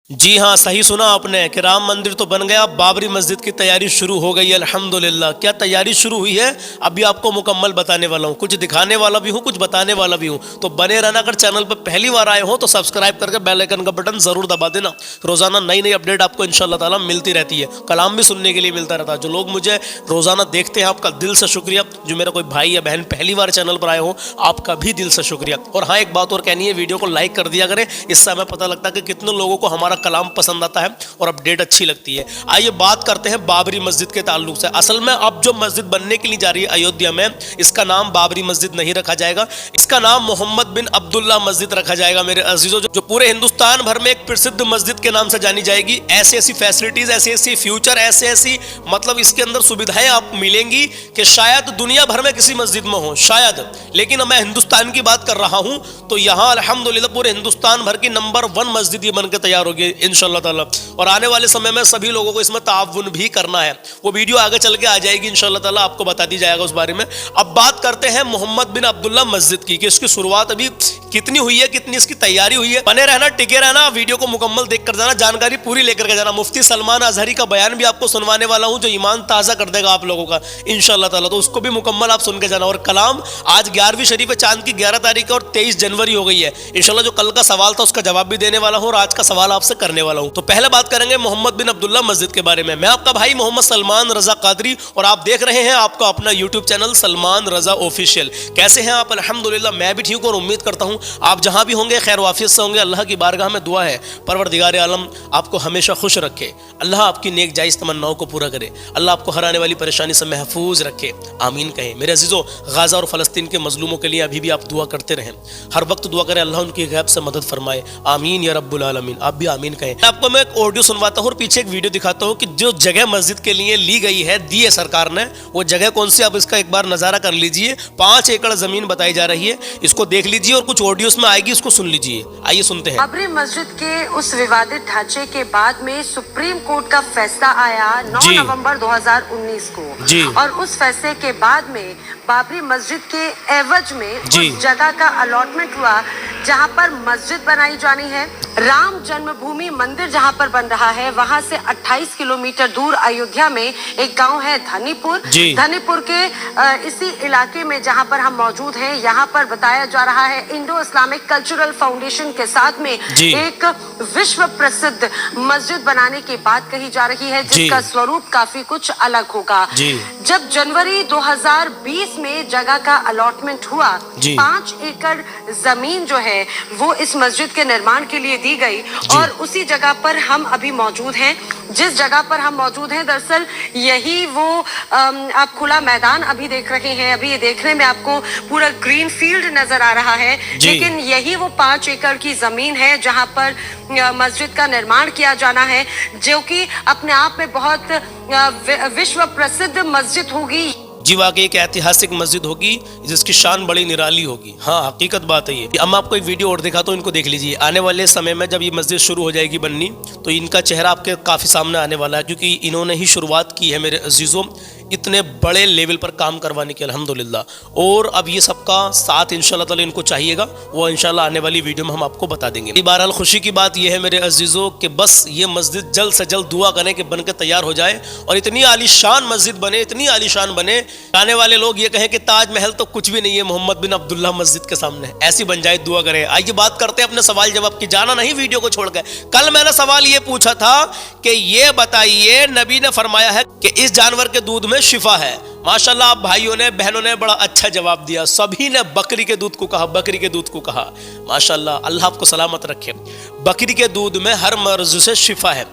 جی ہاں، صحیح سنا آپ نے کہ رام مندر تو بن گیا، بابری مسجد کی تیاری شروع ہو گئی ہے الحمدللہ۔ کیا تیاری شروع ہوئی ہے ابھی آپ کو مکمل بتانے والا ہوں، کچھ دکھانے والا بھی ہوں، کچھ بتانے والا بھی ہوں، تو بنے رہنا۔ اگر چینل پر پہلی بار آئے ہوں تو سبسکرائب کر کے بیل آئیکن کا بٹن ضرور دبا دینا، روزانہ نئی نئی اپڈیٹ آپ کو انشاءاللہ تعالیٰ ملتی رہتی ہے، کلام بھی سننے کے لیے ملتا رہتا ہے۔ جو لوگ مجھے روزانہ دیکھتے ہیں آپ کا دل سے شکریہ، جو میرا کوئی بھائی یا بہن پہلی بار چینل پر آئے ہوں آپ کا بھی دل سے شکریہ۔ اور ہاں، ایک بات اور کہنی ہے، ویڈیو کو لائک کر دیا کریں، اس سے ہمیں پتہ لگتا ہے کہ کتنے لوگوں کو ہمارا کلام پسند آتا ہے اور اپڈیٹ اچھی لگتی ہے۔ آئیے بات کرتے ہیں بابری مسجد کے تعلق سے۔ اصل میں اب جو مسجد بننے کے لیے جا رہی ہے ایودھیا میں، اس کا نام بابری مسجد نہیں رکھا جائے گا، اس کا نام محمد بن عبداللہ مسجد رکھا جائے گا میرے عزیزوں، جو پورے ہندوستان بھر میں ایک پرسدھ مسجد کے نام سے جانی جائے گی۔ ایسی ایسی فیسلٹیز، ایسی ایسی فیوچر، ایسی مطلب اس کے اندر سویدھائیں آپ ملیں گی کہ شاید دنیا بھر میں کسی مسجد میں ہوں، شاید، لیکن میں ہندوستان کی بات کر رہا ہوں تو یہاں الحمدللہ پورے ہندوستان بھر کی نمبر 1 مسجد یہ بن کے تیار ہوگی انشاءاللہ تعالی۔ اور آنے والے سمے میں سبھی لوگوں کو اس میں تعاون بھی کرنا ہے، وہ ویڈیو آگے چل کے آ جائے گی انشاءاللہ تعالی، آپ کو بتا دی جائے گا اس بارے میں۔ اب بات کرتے ہیں محمد بن عبداللہ مسجد کی کہ اس کی شروعات ابھی کتنی ہوئی ہے، کتنی اس کی تیاری ہوئی ہے۔ بنے رہنا، ٹکے رہنا، ویڈیو کو مکمل دیکھ کر جانا، جانکاری پوری لے کر کے جانا۔ مفتی سلمان اظہری کا بیان بھی آپ کو سنوانے والا ہوں جو ایمان تازہ کر دے گا آپ لوگوں کا انشاءاللہ تعالی، تو اس کو بھی مکمل آپ سن کے جانا۔ اور کلام آج 11ویں شریف چاند کی 11 تاریخ اور 23 جنوری ہو گئی ہے انشاءاللہ، جو کل کا سوال تھا اس کا جواب بھی دینے والا ہوں اور آج کا سوال آپ سے کرنے والا ہوں۔ تو پہلے بات کریں گے محمد بن عبداللہ مسجد کے بارے میں آپ کا بھائی محمد سلمان رضا قادری، اور آپ دیکھ رہے ہیں آپ کا اپنا یوٹیوب چینل سلمان رضا آفیشیل۔ کیسے ہیں آپ؟ الحمدللہ میں بھی ٹھیک ہوں اور امید کرتا ہوں آپ جہاں بھی ہوں گے خیر و عافیت سے ہوں گے۔ اللہ کی بارگاہ میں دعا ہے پروردگار عالم آپ کو ہمیشہ خوش رکھے، اللہ آپ کی نیک جائز تمناؤں کو پورا کرے، اللہ آپ کو ہر آنے والی پریشانی سے محفوظ رکھے، آمین کہیں۔ میرے عزیزو، غزہ اور فلسطین کے مظلوموں کے لیے ابھی بھی آپ دعا کرتے رہیں، ہر وقت دعا کریں، اللہ ان کی غیب سے مدد فرمائے، آمین یا رب العالمین۔ آپ بھی آمین کہیں۔ آپ کو میں ایک آڈیو سنواتا ہوں اور پیچھے ایک ویڈیو دکھاتا ہوں کہ جو جگہ مسجد کے لیے لی گئی ہے، دی ہے سرکار نے، وہ جگہ کون سی؟ آپ اس کا ایک بار نظارہ کر لیجئے۔ 5 ایکڑ زمین بتائی جا رہی ہے، اس کو دیکھ لیجئے اور کچھ آڈیوز میں آئے گی، اس کو سن لیجئے۔ آئیے سنتے ہیں۔ بابری مسجد کے اس ووادت ڈھانچے کے بعد میں سپریم کورٹ کا فیصلہ آیا 9 نومبر 2019 کو، اور اس فیصلے کے بعد میں بابری مسجد کے عوض میں اس جگہ کا الاٹمنٹ ہوا جہاں پر مسجد بنائی جانی ہے۔ رام جنم بھومی مندر جہاں پر بن رہا ہے، وہاں سے 28 کلومیٹر دور ایودھیا میں ایک گاؤں ہے دھنی پور۔ دھنی پور کے اسی علاقے میں جہاں پر ہم موجود ہیں، یہاں پر بتایا جا رہا ہے انڈو اسلامک کلچرل فاؤنڈیشن کے ساتھ میں ایک وشو پرسدھ مسجد بنانے کی بات کہی جا رہی ہے، جس کا سوروپ کافی کچھ الگ ہوگا۔ جب جنوری 2020 میں جگہ کا الاٹمنٹ ہوا، 5 ایکڑ زمین جو ہے وہ اس مسجد کے نرمان کے لیے دی گئی، اور اسی جگہ پر ہم ابھی موجود ہیں۔ جس جگہ پر ہم موجود ہیں دراصل یہی وہ آپ کھلا میدان ابھی دیکھ رہے ہیں، ابھی یہ دیکھنے میں آپ کو پورا گرین فیلڈ نظر آ رہا ہے، لیکن یہی وہ 5 ایکڑ کی زمین ہے جہاں پر مسجد کا نرمان کیا جانا ہے، جو کہ اپنے آپ میں بہت وشو پرسدھ مسجد ہوگی۔ جی واقعی ایک ایتہاسک مسجد ہوگی جس کی شان بڑی نرالی ہوگی، ہاں حقیقت بات ہے یہ۔ اب میں آپ کو ایک ویڈیو اور دکھاتا ہوں، ان کو دیکھ لیجئے۔ آنے والے سمے میں جب یہ مسجد شروع ہو جائے گی بننی تو ان کا چہرہ آپ کے کافی سامنے آنے والا ہے، کیونکہ انہوں نے ہی شروعات کی ہے میرے عزیزوں اتنے بڑے لیول پر کام کروانے کی الحمدللہ، اور اب یہ سب کا ساتھ انشاءاللہ تعالی ان کو چاہیے گا، وہ انشاءاللہ آنے والی ویڈیو میں ہم آپ کو بتا دیں گے۔ بہرحال خوشی کی بات یہ ہے میرے عزیزوں کہ بس یہ مسجد جلد سے جلد دعا کریں کہ بن کے تیار ہو جائے اور اتنی عالی شان مسجد بنے، اتنی عالی شان بنے، آنے والے لوگ یہ کہیں کہ تاج محل تو کچھ بھی نہیں ہے محمد بن عبداللہ مسجد کے سامنے، ایسی بن جائے، دعا کریں۔ آئیے بات کرتے ہیں اپنے سوال جواب کی، جانا نہیں ویڈیو کو چھوڑ کے۔ کل میں نے سوال یہ پوچھا تھا کہ یہ بتائیے نبی نے فرمایا ہے کہ اس جانور کے دودھ میں شفا ہے، ماشاءاللہ آپ بھائیوں نے بہنوں نے بڑا اچھا جواب دیا، سبھی نے بکری کے دودھ کو کہا، بکری کے دودھ کو کہا، ماشاءاللہ اللہ آپ کو سلامت رکھے۔ بکری کے دودھ میں ہر مرض سے شفا ہے۔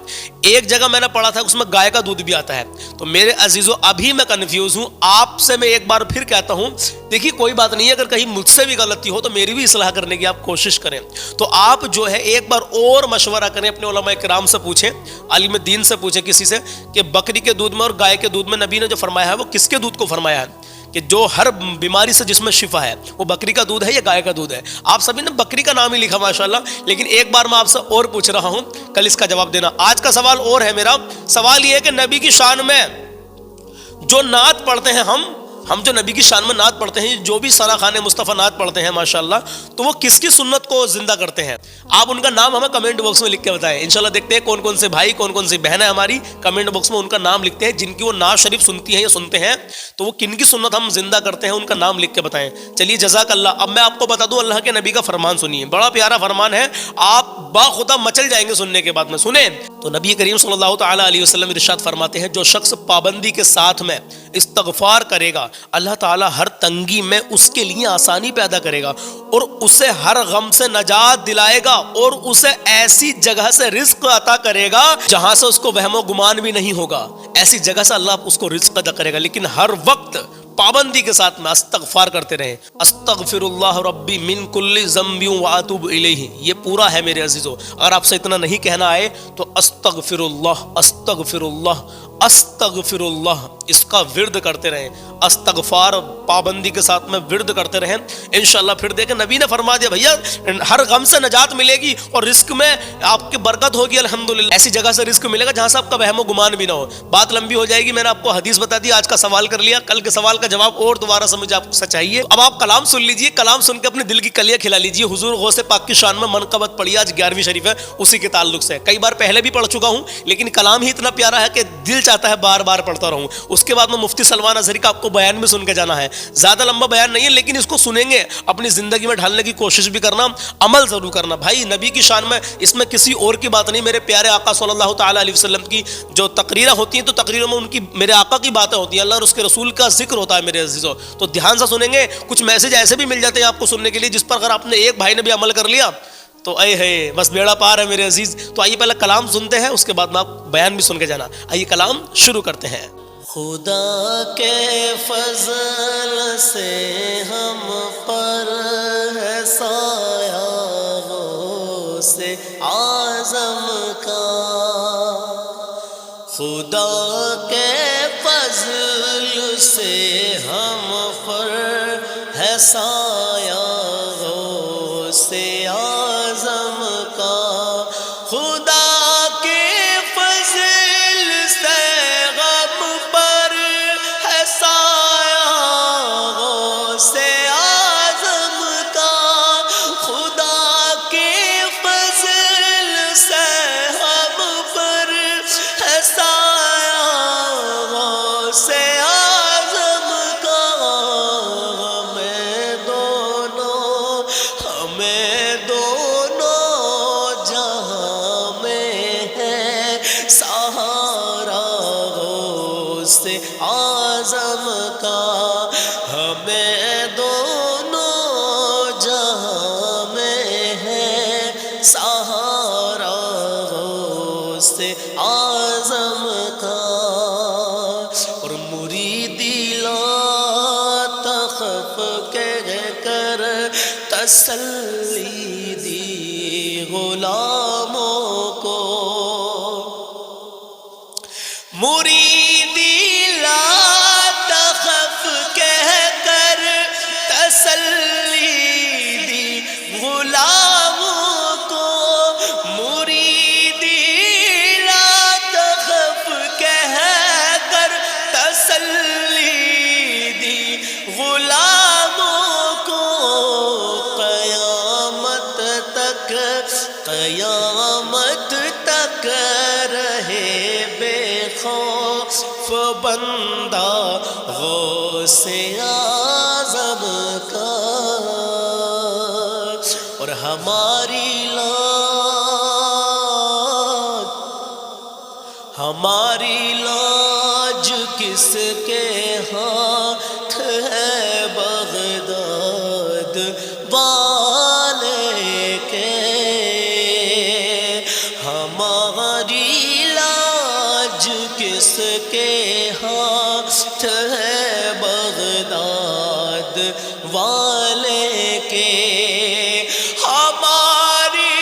ایک جگہ میں نے پڑھا تھا اس میں گائے کا دودھ بھی آتا ہے، تو میرے عزیزو ابھی میں کنفیوز ہوں، آپ سے میں ایک بار پھر کہتا ہوں، دیکھیے کوئی بات نہیں ہے، اگر کہیں مجھ سے بھی غلطی ہو تو میری بھی اصلاح کرنے کی آپ کوشش کریں، تو آپ جو ہے ایک بار اور مشورہ کریں، اپنے علماء کرام سے پوچھیں، عالم دین سے پوچھیں کسی سے کہ بکری کے دودھ میں اور گائے کے دودھ میں نبی نے جو فرمایا ہے وہ کس کے دودھ کو فرمایا ہے کہ جو ہر بیماری سے جس میں شفا ہے، وہ بکری کا دودھ ہے یا گائے کا دودھ ہے؟ آپ سبھی نے بکری کا نام ہی لکھا ماشاءاللہ، لیکن ایک بار میں آپ سے اور پوچھ رہا ہوں، کل اس کا جواب دینا۔ آج کا سوال اور ہے، میرا سوال یہ ہے کہ نبی کی شان میں جو نعت پڑھتے ہیں ہم، ہم جو نبی کی شان میں نعت پڑھتے ہیں, جو بھی ثنا خوان مصطفیٰ نعت پڑھتے ہیں ماشاءاللہ, تو وہ کس کی سنت کو زندہ کرتے ہیں؟ آپ ان کا نام ہمیں کمنٹ باکس میں لکھ کے بتائیں. انشاءاللہ دیکھتے ہیں کون کون سے بھائی, کون کون سی بہنیں ہماری کمنٹ باکس میں ان کا نام لکھتے ہیں, جن کی وہ نعت شریف سنتی ہیں یا سنتے ہیں, تو وہ کن کی سنت ہم زندہ کرتے ہیں, ان کا نام لکھ کے بتائیں. چلیے جزاک اللہ. اب میں آپ کو بتا دوں اللہ کے نبی کا فرمان سنیے, بڑا پیارا فرمان ہے, آپ باخدا مچل جائیں گے سننے کے بعد میں. سنیں تو نبی کریم صلی اللہ تعالی علیہ وسلم ارشاد فرماتے ہیں, جو شخص پابندی کے ساتھ میں استغفار کرے گا, اللہ تعالیٰ ہر تنگی میں اس کے لیے آسانی پیدا کرے گا, اور اسے ہر غم سے نجات دلائے گا, اور اسے ایسی جگہ سے رزق عطا کرے گا جہاں سے اس کو وہم و گمان بھی نہیں ہوگا. ایسی جگہ سے اللہ اس کو رزق عطا کرے گا, لیکن ہر وقت پابندی کے ساتھ میں استغفار کرتے رہیں. استغفر اللہ ربی من کل ذنب واتوب الیہ, یہ پورا ہے میرے عزیزو. اگر آپ سے اتنا نہیں کہنا آئے تو استغفر اللہ, استغفر اللہ, استغفر اللہ, اس کا ورد کرتے رہیں. استغفار پابندی کے ساتھ میں ورد کرتے رہیں. انشاءاللہ پھر دیکھیں نبی نے فرما دیا بھیا ہر غم سے نجات ملے گی اور رزق میں آپ کی برکت ہوگی الحمدللہ. ایسی جگہ سے رزق ملے گا جہاں سے آپ کا وہم و گمان بھی نہ ہو. بات لمبی ہو جائے گی, میں نے آپ کو حدیث بتا دی, آج کا سوال کر لیا, کل کے سوال کا جواب اور دوبارہ سے مجھے آپ سے چاہیے. اب آپ کلام سن لیجئے, کلام سن کے اپنے دل کی کلیاں کھلا لیجئے. حضور غوث پاک کی شان میں منقبت پڑھی, آج 11ویں شریف ہے, اسی کے تعلق سے کئی بار پہلے بھی پڑھ چکا ہوں, لیکن کلام ہی اتنا پیارا ہے کہ دل چاہتا ہے بار بار پڑھتا رہوں. اس کے بعد میں مفتی سلمان اظہری کا آپ کو بیان بھی سن کے جانا ہے. زیادہ لمبا بیان نہیں ہے, لیکن اس کو سنیں گے, اپنی زندگی میں ڈھالنے کی کوشش بھی کرنا, عمل ضرور کرنا. بھائی نبی کی شان میں اس میں کسی اور کی بات نہیں, میرے پیارے آقا صلی اللہ تعالی علیہ وسلم کی جو تقریریں ہوتی ہیں تو تقریروں میں ان کی میرے آقا کی باتیں ہوتی ہیں, اللہ اور اس کے رسول کا ذکر ہوتا ہے میرے عزیزوں. تو دھیان سے سنیں گے. کچھ میسج ایسے بھی مل جاتے ہیں آپ کو سننے کے لیے جس پر اگر آپ نے ایک بھائی نے بھی عمل کر لیا تو اے ہے بس بیڑا پار ہے میرے عزیز. تو آئیے پہلے کلام سنتے ہیں, اس کے بعد میں آپ بیان بھی سن کے جانا. آئیے کلام شروع کرتے ہیں. خدا کے فضل سے ہم پر ہے سایہ غوث اعظم کا, خدا کے فضل سے ہم پر ہے سایہ غوث اعظم کا, خدا کے فضل سے غم پر ہے سایہ غوث اعظم کا, خدا کے فضل سے ہم پر ہے سایہ غوث اعظم کا. ہمیں دونوں جہاں میں ہے سہارا غوث اعظم کا, ہمیں دونوں جہاں میں ہے سہارا غوث اعظم کا. اور مریدی لا تخف کہہ کر تسلی دی غلاموں کو, مریدی لا تخف کہہ کر تسلی دی غلاموں کو, مریدی لا تخف کہہ کر تسلی دی غلاموں کو. قیامت تک رہے بے خوف بندہ غوث اعظم کا. اور ہماری لاج کس کے ہاتھ ہے, بغداد والے کے, ہماری لاج کس کے ہاتھ ہے, بغداد والے کے, ہماری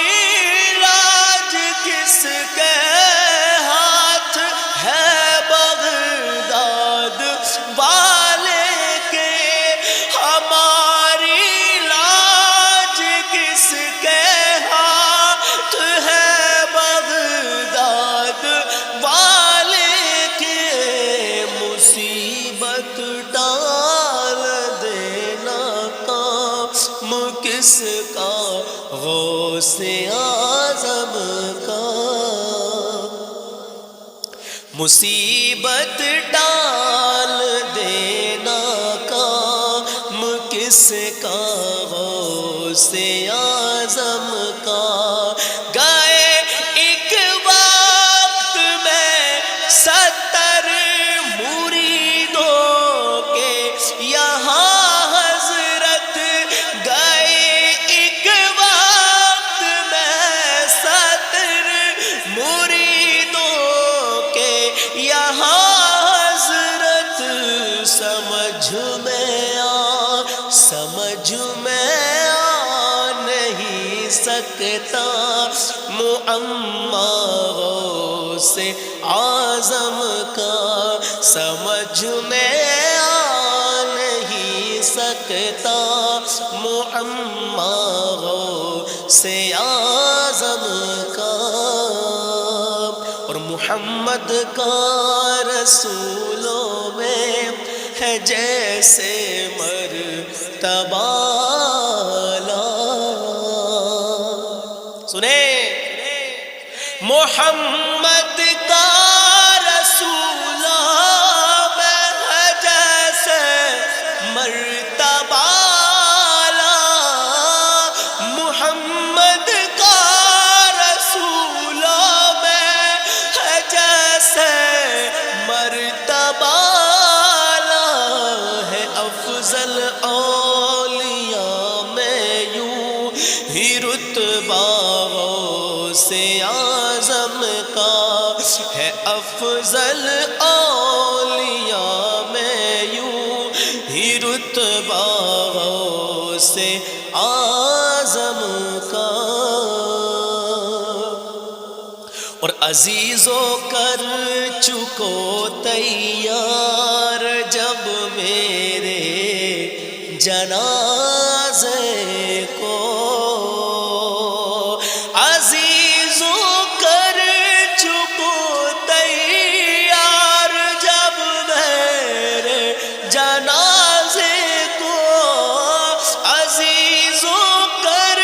لاج کس کے ہاتھ ہے, بغداد والے کے, ہماری لاج کس کے ہاتھ ہے, بغداد والے کے. سے اعظم کا مصیبت ڈال دینا کام کس کا غوث اعظم کا گئے ایک وقت میں 70 مریدوں کے یہاں حضرت گئے ایک وقت میں 70 مریدوں کے یہاں حضرت سمجھ میں آ نہیں سکتا معمہ غوث اعظم کا سمجھ میں آ نہیں سکتا معمہ غوث اعظم کا اور محمد کا رسولوں میں ہے جیسے مرتبہ سنیں محمد کا رسولوں میں ہے جیسے مرتبہ محمد کا رسولوں میں ہے جیسے مرتبہ ہے افضل اولیاء میں یوں ہی رتبہ غوث اعظم کا ہے افضل اولیاء میں یوں ہی رتبہ غوث اعظم کا اور عزیزوں کر چکو تیار جب میرے جنازے کو عزیزوں کر چکو تیار جب میرے جنازے کو عزیزوں کر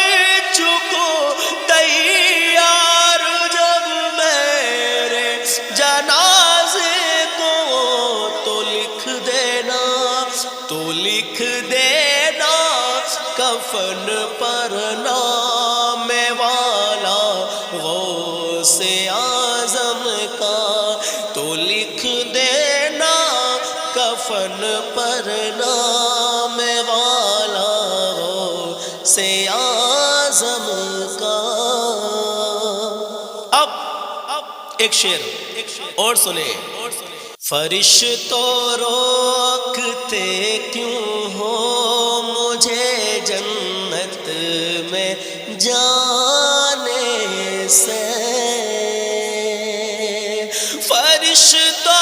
چکو تیار جب میرے جنازے کو تو لکھ دینا کفن پر نام والا غوث اعظم کا تو لکھ دینا کفن پر نام والا غوث اعظم کا اب ایک شعر اور سنیں فرشتوں روکتے کیوں ہو مجھے جنت میں جانے سے فرشتوں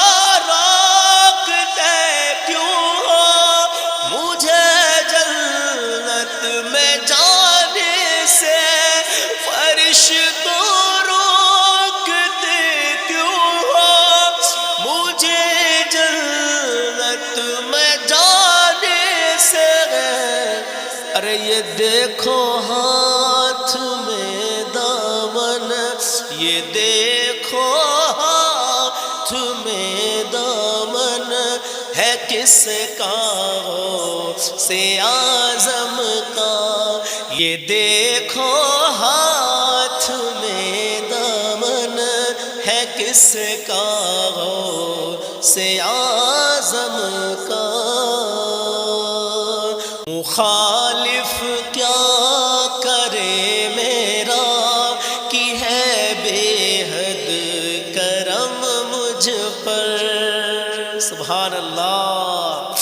روکتے کیوں ہو مجھے جنت میں جانے سے فرشتوں ارے یہ دیکھو ہاتھ میں دامن یہ دیکھو ہاتھ میں دامن ہے کس کا غوث اعظم کا یہ دیکھو ہاتھ میں دامن ہے کس کا غوث اعظم کا مخالف کیا کرے میرا کہ ہے بے حد کرم مجھ پر سبحان اللہ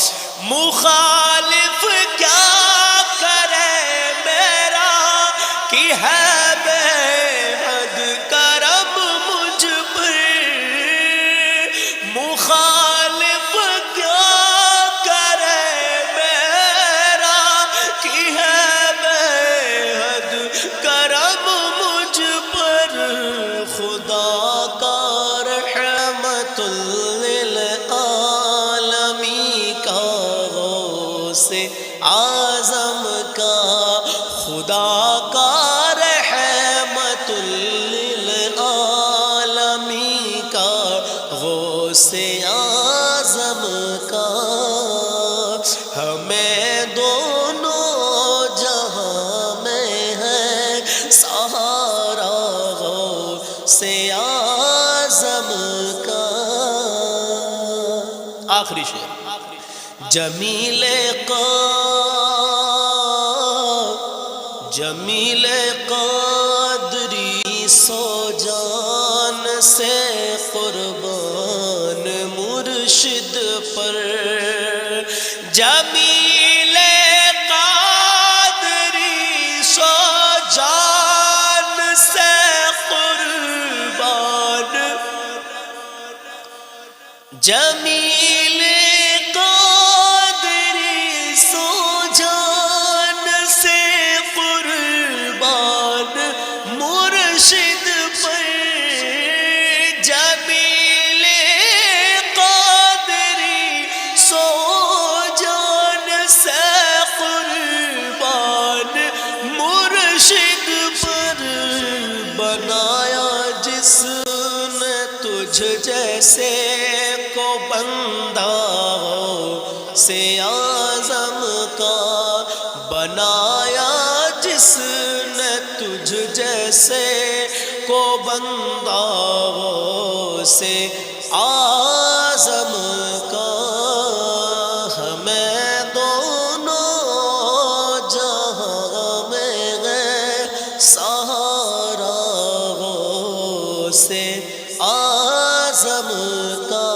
مخالف کیا کرے میرا کہ ہے بے حد کرم مجھ پر مخالف کیا کرے میرا کہ ہے بے حد کرم مجھ پر خدا کا رحمت للعالمین سے اعظم کا ہمیں دونوں جہاں میں ہے سہارا سے اعظم کا. آخری شعر. جمیل قادری سو جان سے قربان مرشد پر. جمیل قادری سو جان سے قربان. جمیل قادری سو جان سے قربان مرشد پر. جمیل قادری سو جان سے قربان مرشد پر. بنایا جس نے تجھ جیسے کو بندہ سے اعظم کا. بنایا جس نے تجھ جیسے کو بندہ سے اعظم کا. ہمیں دونوں جہاں میں ہے سہارا سے اعظم کا.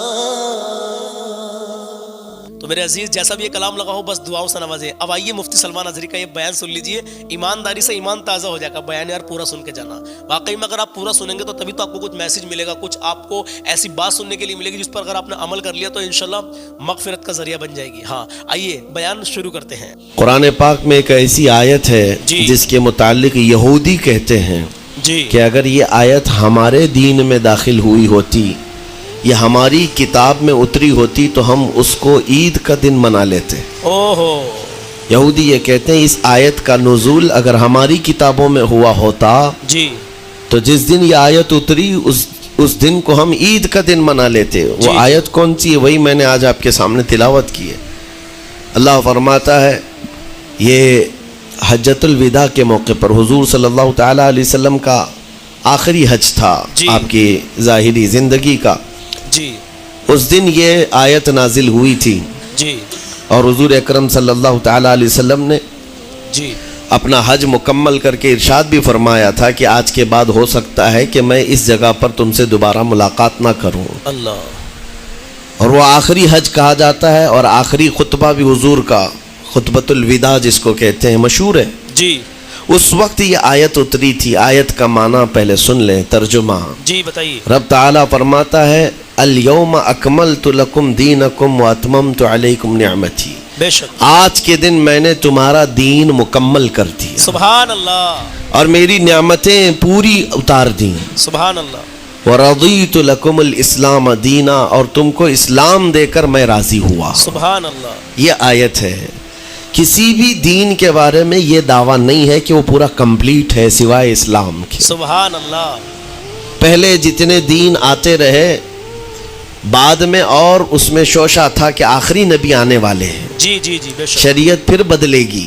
تو میرے عزیز جیسا بھی یہ کلام لگا ہو بس دعاؤں سے نوازیں. اب آئیے مفتی سلمان اظہری کا یہ بیان سن لیجئے. ایمانداری سے ایمان تازہ ہو جائے گا. بیان یار پورا سن کے جانا. واقعی میں اگر آپ پورا سنیں گے تو تبھی تو آپ کو کچھ میسج ملے گا, کچھ آپ کو ایسی بات سننے کے لیے ملے گی جس پر اگر آپ نے عمل کر لیا تو انشاءاللہ مغفرت کا ذریعہ بن جائے گی. ہاں آئیے بیان شروع کرتے ہیں. قرآن پاک میں ایک ایسی آیت ہے جس کے متعلق یہودی کہتے ہیں کہ اگر یہ آیت ہمارے دین میں داخل ہوئی ہوتی یہ ہماری کتاب میں اتری ہوتی تو ہم اس کو عید کا دن منا لیتے. یہودی یہ کہتے ہیں اس آیت کا نزول اگر ہماری کتابوں میں ہوا ہوتا تو جس دن یہ آیت اتری اس دن کو ہم عید کا دن منا لیتے. وہ آیت کون سی ہے وہی میں نے آج آپ کے سامنے تلاوت کی ہے. اللہ فرماتا ہے یہ حجۃ الوداع کے موقع پر حضور صلی اللہ تعالیٰ علیہ وسلم کا آخری حج تھا آپ کی ظاہری زندگی کا. اس دن یہ آیت نازل ہوئی تھی اور حضور اکرم صلی اللہ تعالیٰ علیہ وسلم نے اپنا حج مکمل کر کے ارشاد بھی فرمایا تھا کہ آج کے بعد ہو سکتا ہے کہ میں اس جگہ پر تم سے دوبارہ ملاقات نہ کروں. اللہ. اور وہ آخری حج کہا جاتا ہے اور آخری خطبہ بھی حضور کا خطبۃ الوداع جس کو کہتے ہیں مشہور ہے. اس وقت یہ آیت اتری تھی. آیت کا معنی پہلے سن لیں, ترجمہ. بتائیے. رب تعالیٰ فرماتا ہے الیوم اکملت لکم دینکم واتممت علیکم نعمتی. بے شک آج کے دن میں نے تمہارا دین مکمل کر دیا. سبحان اللہ. اور میری نعمتیں پوری اتار دیں. سبحان اللہ. وَرَضِيتُ لَكُمُ الْإِسْلَامَ دِينًا اور تم کو اسلام دے کر میں راضی ہوا. سبحان اللہ. یہ آیت ہے. کسی بھی دین کے بارے میں یہ دعویٰ نہیں ہے کہ وہ پورا کمپلیٹ ہے سوائے اسلام کے. سبحان اللہ. پہلے جتنے دین آتے رہے بعد میں اور اس میں شوشہ تھا کہ آخری نبی آنے والے ہیں. بے شک. شریعت پھر بدلے گی.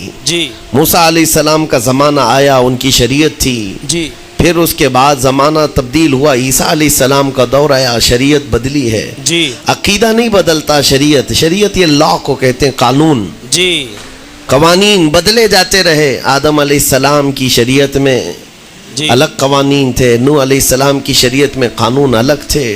موسیٰ علیہ السلام کا زمانہ آیا, ان کی شریعت تھی. پھر اس کے بعد زمانہ تبدیل ہوا, عیسیٰ علیہ السلام کا دور آیا, شریعت بدلی ہے. عقیدہ نہیں بدلتا, شریعت یہ لا کو کہتے ہیں, قانون. قوانین بدلے جاتے رہے. آدم علیہ السلام کی شریعت میں الگ قوانین تھے, نوح علیہ السلام کی شریعت میں قانون الگ تھے.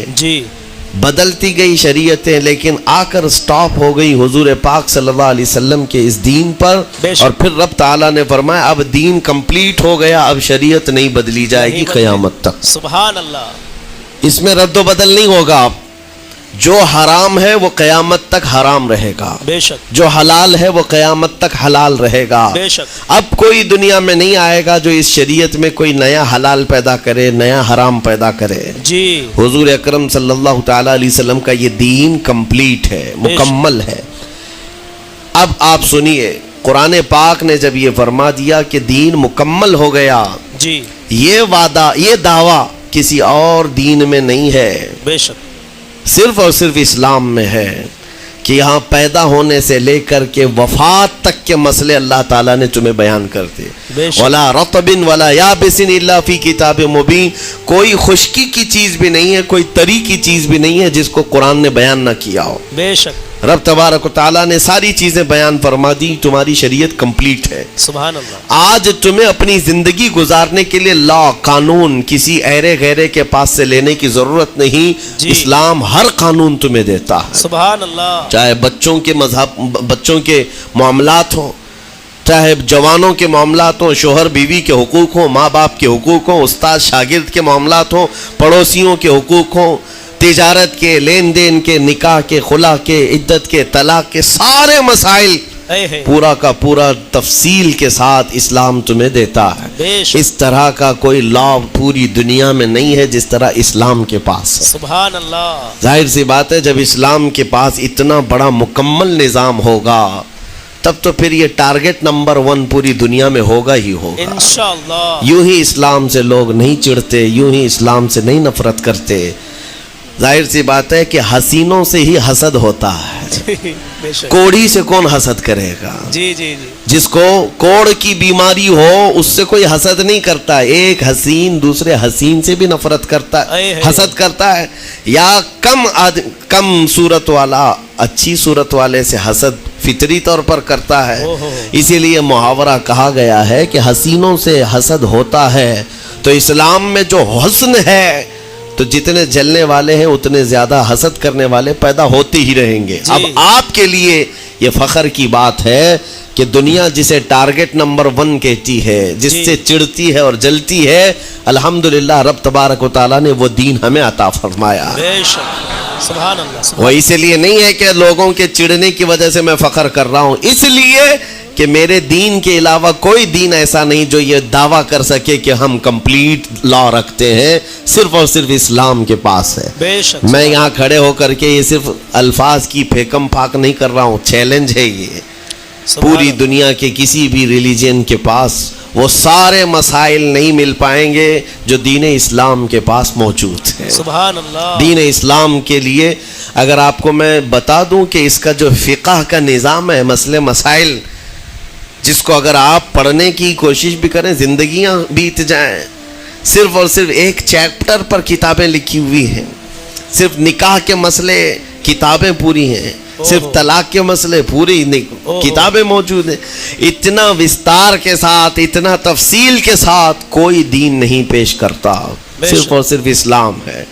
بدلتی گئی شریعتیں, لیکن آ کر سٹاپ ہو گئی حضور پاک صلی اللہ علیہ وسلم کے اس دین پر. اور پھر رب تعالیٰ نے فرمایا اب دین کمپلیٹ ہو گیا, اب شریعت نہیں بدلی جائے گی قیامت تک. سبحان اللہ. اس میں رد و بدل نہیں ہوگا. جو حرام ہے وہ قیامت تک حرام رہے گا. بے شک. جو حلال ہے وہ قیامت تک حلال رہے گا. بے شک. اب کوئی دنیا میں نہیں آئے گا جو اس شریعت میں کوئی نیا حلال پیدا کرے, نیا حرام پیدا کرے. حضور اکرم صلی اللہ تعالیٰ علیہ وسلم کا یہ دین کمپلیٹ ہے, مکمل ہے. اب آپ سنیے, قرآن پاک نے جب یہ فرما دیا کہ دین مکمل ہو گیا, یہ وعدہ, یہ دعویٰ کسی اور دین میں نہیں ہے. بے شک. صرف اور صرف اسلام میں ہے کہ یہاں پیدا ہونے سے لے کر کے وفات تک کے مسئلے اللہ تعالیٰ نے تمہیں بیان کر دیے. وَلَا رَطْبٍ وَلَا يَابِسٍ إِلَّا فِي كِتَابٍ مُبِينٍ. کوئی خشکی کی چیز بھی نہیں ہے, کوئی تری کی چیز بھی نہیں ہے جس کو قرآن نے بیان نہ کیا ہو. بے شک رب تبارک و تعالیٰ نے ساری چیزیں بیان فرما دی. تمہاری شریعت کمپلیٹ ہے. سبحان اللہ. آج تمہیں اپنی زندگی گزارنے کے لیے لا, قانون کسی ایرے غیرے کے پاس سے لینے کی ضرورت نہیں. اسلام ہر قانون تمہیں دیتا ہے. سبحان اللہ. چاہے بچوں کے مذہب, بچوں کے معاملات ہوں, چاہے جوانوں کے معاملات ہوں, شوہر بیوی کے حقوق ہوں, ماں باپ کے حقوق ہوں, استاد شاگرد کے معاملات ہوں, پڑوسیوں کے حقوق ہوں, تجارت کے, لین دین کے, نکاح کے, خلا کے, عدت کے, طلاق کے, سارے مسائل پورا کا پورا تفصیل کے ساتھ اسلام تمہیں دیتا ہے. اس طرح کا کوئی لا پوری دنیا میں نہیں ہے جس طرح اسلام کے پاس ہے. سبحان اللہ. ظاہر سی بات ہے جب اسلام کے پاس اتنا بڑا مکمل نظام ہوگا تب تو پھر یہ ٹارگٹ نمبر 1 پوری دنیا میں ہوگا ہی ہوگا انشاءاللہ. یوں ہی اسلام سے لوگ نہیں چڑھتے, یوں ہی اسلام سے نہیں نفرت کرتے. ظاہر سی بات ہے کہ حسینوں سے ہی حسد ہوتا ہے. کوڑی سے کون حسد کرے گا؟ جی جی جی. جس کو کوڑ کی بیماری ہو اس سے کوئی حسد نہیں کرتا. ایک حسین دوسرے حسین سے بھی نفرت کرتا ہے, حسد کرتا ہے. یا کم صورت والا اچھی صورت والے سے حسد فطری طور پر کرتا ہے. اسی لیے محاورہ کہا گیا ہے کہ حسینوں سے حسد ہوتا ہے. تو اسلام میں جو حسن ہے تو جتنے جلنے والے ہیں اتنے زیادہ حسد کرنے والے پیدا ہوتے ہی رہیں گے. اب آپ کے لیے یہ فخر کی بات ہے کہ دنیا جسے ٹارگٹ نمبر 1 کہتی ہے, جس سے چڑھتی ہے اور جلتی ہے, الحمدللہ رب تبارک و تعالیٰ نے وہ دین ہمیں عطا فرمایا. سبحان اللہ. وہ اس لیے نہیں ہے کہ لوگوں کے چڑھنے کی وجہ سے میں فخر کر رہا ہوں, اس لیے کہ میرے دین کے علاوہ کوئی دین ایسا نہیں جو یہ دعویٰ کر سکے کہ ہم کمپلیٹ لا رکھتے ہیں. صرف اور صرف اسلام کے پاس ہے. بے شک. میں یہاں کھڑے ہو کر کے یہ صرف الفاظ کی پھیکم پھاک نہیں کر رہا ہوں, چیلنج ہے یہ. پوری دنیا کے کسی بھی ریلیجن کے پاس وہ سارے مسائل نہیں مل پائیں گے جو دین اسلام کے پاس موجود ہے. سبحان اللہ. دین اسلام کے لیے اگر آپ کو میں بتا دوں کہ اس کا جو فقہ کا نظام ہے, مسئلے مسائل, جس کو اگر آپ پڑھنے کی کوشش بھی کریں زندگیاں بیت جائیں. صرف اور صرف ایک چیپٹر پر کتابیں لکھی ہوئی ہیں. صرف نکاح کے مسئلے کتابیں پوری ہیں, صرف طلاق کے مسئلے پوری کتابیں موجود ہیں. اتنا وستار کے ساتھ, اتنا تفصیل کے ساتھ کوئی دین نہیں پیش کرتا, صرف اور صرف اسلام ہے.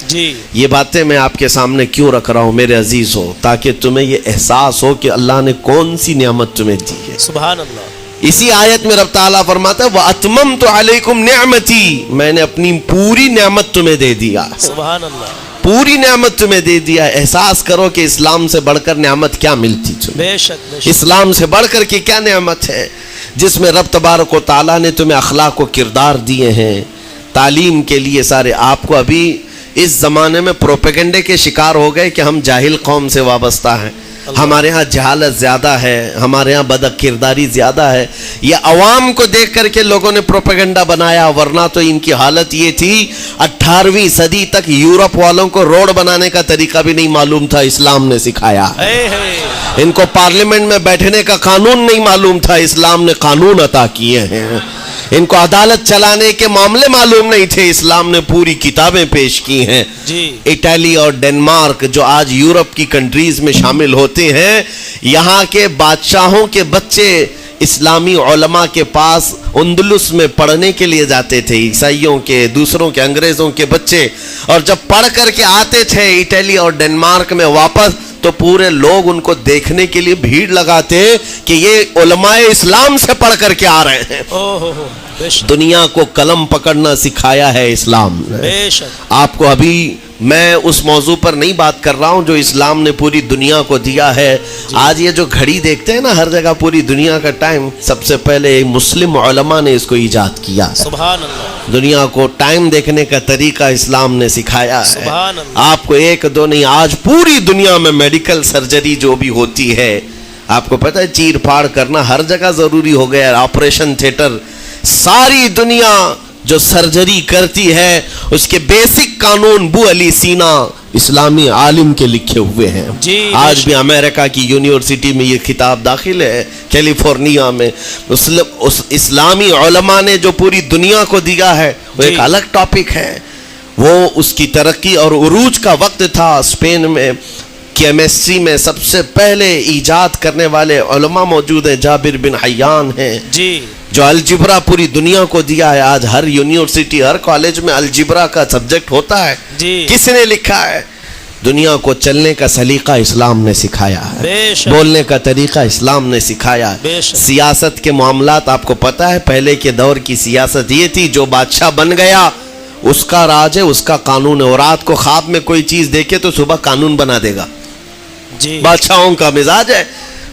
یہ باتیں میں آپ کے سامنے کیوں رکھ رہا ہوں میرے عزیز ہو, تاکہ تمہیں یہ احساس ہو کہ اللہ نے کون سی نعمت تمہیں دی ہے. سبحان اللہ. اسی آیت میں رب تعالیٰ فرماتا ہے وَأَتْمَمْتُ عَلَيْكُمْ نِعْمَتِي, میں نے اپنی پوری نعمت تمہیں دے دیا. سبحان اللہ. پوری نعمت تمہیں دے دیا. احساس کرو کہ اسلام سے بڑھ کر نعمت کیا ملتی تمہیں. بے شک, بے شک. اسلام سے بڑھ کر کے کیا نعمت ہے جس میں رب تبارک و تعالیٰ نے تمہیں اخلاق و کردار دیے ہیں, تعلیم کے لیے سارے. آپ کو ابھی اس زمانے میں پروپیگنڈے کے شکار ہو گئے کہ ہم جاہل قوم سے وابستہ ہیں, ہمارے ہاں جہالت زیادہ ہے, ہمارے ہاں بد کرداری زیادہ ہے. یہ عوام کو دیکھ کر کے لوگوں نے پروپیگنڈا بنایا, ورنہ تو ان کی حالت یہ تھی 18ویں صدی تک یورپ والوں کو روڈ بنانے کا طریقہ بھی نہیں معلوم تھا, اسلام نے سکھایا. ان کو پارلیمنٹ میں بیٹھنے کا قانون نہیں معلوم تھا, اسلام نے قانون عطا کیے ہیں. ان کو عدالت چلانے کے معاملے معلوم نہیں تھے, اسلام نے پوری کتابیں پیش کی ہیں. اٹلی اور ڈنمارک جو آج یورپ کی کنٹریز میں شامل ہوتے ہیں, یہاں کے بادشاہوں کے بچے اسلامی علماء کے پاس اندلس میں پڑھنے کے لیے جاتے تھے, عیسائیوں کے, دوسروں کے, انگریزوں کے بچے. اور جب پڑھ کر کے آتے تھے اٹلی اور ڈنمارک میں واپس, تو پورے لوگ ان کو دیکھنے کے لیے بھیڑ لگاتے کہ یہ علماء اسلام سے پڑھ کر کے آ رہے ہیں. دنیا کو قلم پکڑنا سکھایا ہے اسلام نے. آپ کو ابھی میں اس موضوع پر نہیں بات کر رہا ہوں جو اسلام نے پوری دنیا کو دیا ہے. آج یہ جو گھڑی دیکھتے ہیں نا ہر جگہ پوری دنیا کا ٹائم, سب سے پہلے مسلم علماء نے اس کو ایجاد کیا. سبحان اللہ. دنیا کو ٹائم دیکھنے کا طریقہ اسلام نے سکھایا ہے. سبحان اللہ. آپ کو ایک دو نہیں, آج پوری دنیا میں میڈیکل سرجری جو بھی ہوتی ہے, آپ کو پتہ ہے چیر پھاڑ کرنا ہر جگہ ضروری ہو گیا ہے. آپریشن تھیٹر, ساری دنیا جو سرجری کرتی ہے اس کے بیسک قانون بو علی سینا اسلامی عالم کے لکھے ہوئے ہیں. آج بھی امریکہ کی یونیورسٹی میں یہ کتاب داخل ہے, کیلیفورنیا میں. اس اسلامی علماء نے جو پوری دنیا کو دیا ہے وہ ایک الگ ٹاپک ہے. وہ اس کی ترقی اور عروج کا وقت تھا. اسپین میں کیمسٹری میں سب سے پہلے ایجاد کرنے والے علماء موجود ہیں, جابر بن حیان ہیں جو الجبرا پوری دنیا کو دیا ہے. آج ہر یونیورسٹی ہر کالج میں الجبرا کا سبجیکٹ ہوتا ہے. کس نے لکھا ہے؟ دنیا کو چلنے کا سلیقہ اسلام نے سکھایا ہے, بولنے کا طریقہ اسلام نے سکھایا ہے. سیاست کے معاملات آپ کو پتا ہے پہلے کے دور کی سیاست یہ تھی, جو بادشاہ بن گیا اس کا راج ہے, اس کا قانون ہے. اور رات کو خواب میں کوئی چیز دیکھے تو صبح قانون بنا دے گا. بادشاہوں کا مزاج ہے,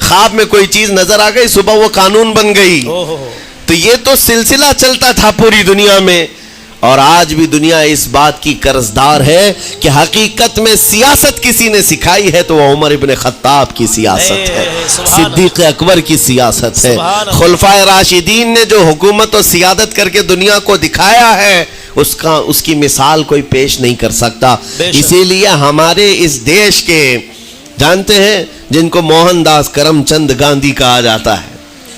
خواب میں کوئی چیز نظر آ گئی صبح وہ قانون بن گئی. تو یہ تو سلسلہ چلتا تھا پوری دنیا میں. اور آج بھی دنیا اس بات کی قرضدار ہے کہ حقیقت میں سیاست کسی نے سکھائی ہے تو وہ عمر ابن خطاب کی سیاست ہے, صدیق اکبر کی سیاست ہے. خلفائے راشدین نے جو حکومت و سیادت کر کے دنیا کو دکھایا ہے اس کی مثال کوئی پیش نہیں کر سکتا. اسی لیے ہمارے اس دیش کے جانتے ہیں جن کو موہن داس کرم چند گاندھی کہا جاتا ہے,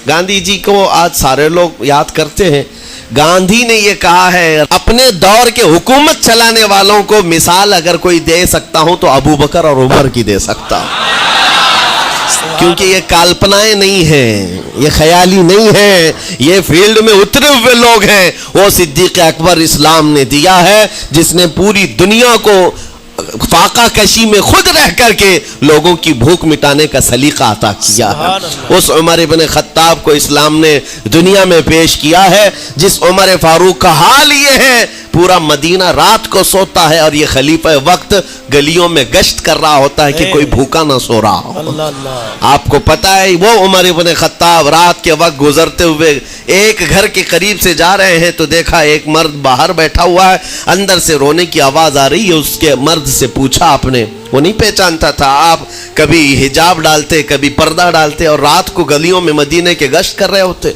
گاندھی جی کو آج سارے لوگ یاد کرتے ہیں. گاندھی نے یہ کہا ہے اپنے دور کے حکومت چلانے والوں کو مثال اگر کوئی دے سکتا ہوں تو ابو بکر اور عمر کی دے سکتا ہوں, کیونکہ یہ کالپنائیں نہیں ہیں, یہ خیالی نہیں ہیں, یہ فیلڈ میں اترے ہوئے لوگ ہیں. وہ صدیق اکبر اسلام نے دیا ہے جس نے پوری دنیا کو فاقہ کشی میں خود رہ کر کے لوگوں کی بھوک مٹانے کا سلیقہ عطا کیا ہے. اس عمر ابن خطاب کو اسلام نے دنیا میں پیش کیا ہے جس عمر فاروق کا حال یہ ہے پورا مدینہ رات کو سوتا ہے اور یہ خلیفہ وقت گلیوں میں گشت کر رہا ہوتا ہے کہ کوئی بھوکا نہ سو رہا ہو. آپ کو پتا ہے وہ عمر ابن خطاب رات کے وقت گزرتے ہوئے ایک گھر کے قریب سے جا رہے ہیں تو دیکھا ایک مرد باہر بیٹھا ہوا ہے, اندر سے رونے کی آواز آ رہی ہے. اس کے مرد سے پوچھا آپ نے, وہ نہیں پہچانتا تھا. آپ کبھی حجاب ڈالتے کبھی پردہ ڈالتے اور رات کو گلیوں میں مدینے کے گشت کر رہے ہوتے.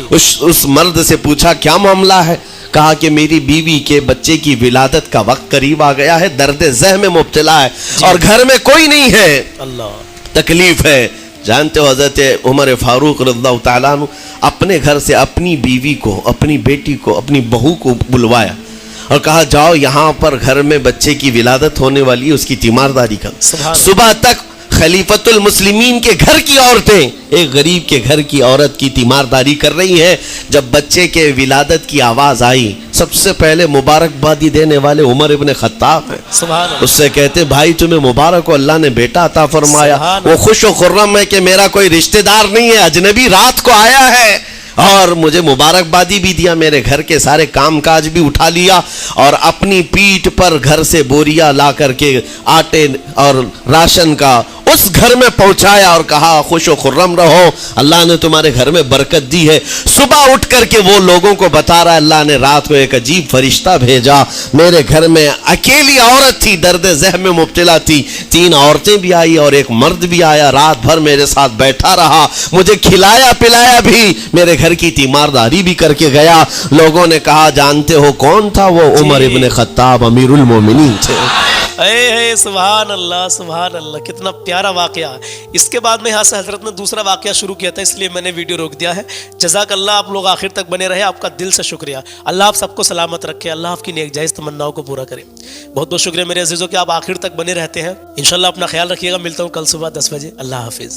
اس مرد سے پوچھا کیا معاملہ ہے؟ کہا کہ میری بیوی کے بچے کی ولادت کا وقت قریب آ گیا ہے, درد ذہ میں مبتلا ہے اور گھر میں کوئی نہیں ہے, تکلیف ہے. جانتے ہو حضرت عمر فاروق رضی اللہ تعالیٰ عنہ اپنے گھر سے اپنی بیوی کو, اپنی بیٹی کو, اپنی بہو کو بلوایا اور کہا جاؤ یہاں پر گھر میں بچے کی ولادت ہونے والی ہے, اس کی تیمارداری کرو. صبح تک خلیفۃ المسلمین کے گھر کی عورتیں ایک غریب کے گھر کی عورت کی تیمارداری کر رہی ہیں. جب بچے کے ولادت کی آواز آئی سب سے پہلے مبارکبادی دینے والے عمر ابن خطاب ہیں. اس سے کہتے بھائی تمہیں مبارک ہو, اللہ نے بیٹا عطا فرمایا. وہ خوش و خرم ہے کہ میرا کوئی رشتہ دار نہیں ہے, اجنبی رات کو آیا ہے اور مجھے مبارکبادی بھی دیا, میرے گھر کے سارے کام کاج بھی اٹھا لیا اور اپنی پیٹھ پر گھر سے بوریا لا کر کے آٹے اور راشن کا اس گھر میں پہنچایا اور کہا خوش و خرم رہو, اللہ نے تمہارے گھر میں برکت دی ہے. صبح اٹھ کر کے وہ لوگوں کو بتا رہا ہے اللہ نے رات کو ایک عجیب فرشتہ بھیجا, میرے گھر میں اکیلی عورت تھی, درد ذہ میں مبتلا تھی, 3 عورتیں بھی آئی اور ایک مرد بھی آیا, رات بھر میرے ساتھ بیٹھا رہا, مجھے کھلایا پلایا بھی, میرے گھر کی تیمارداری بھی کر کے گیا. لوگوں نے کہا جانتے ہو کون تھا وہ؟ عمر ابن خطاب امیر المومنین تھے. سبحان اللہ سبحان اللہ, کتنا پیارا واقعہ. اس کے بعد میں یہاں سے حضرت نے دوسرا واقعہ شروع کیا تھا, اس لیے میں نے ویڈیو روک دیا ہے. جزاک اللہ, آپ لوگ آخر تک بنے رہے, آپ کا دل سے شکریہ. اللہ آپ سب کو سلامت رکھے, اللہ آپ کی نیک جائز تمناؤں کو پورا کرے. بہت بہت شکریہ میرے عزیزوں کہ آپ آخر تک بنے رہتے ہیں. انشاءاللہ اپنا خیال رکھیے گا, ملتا ہوں کل صبح 10 بجے. اللہ حافظ.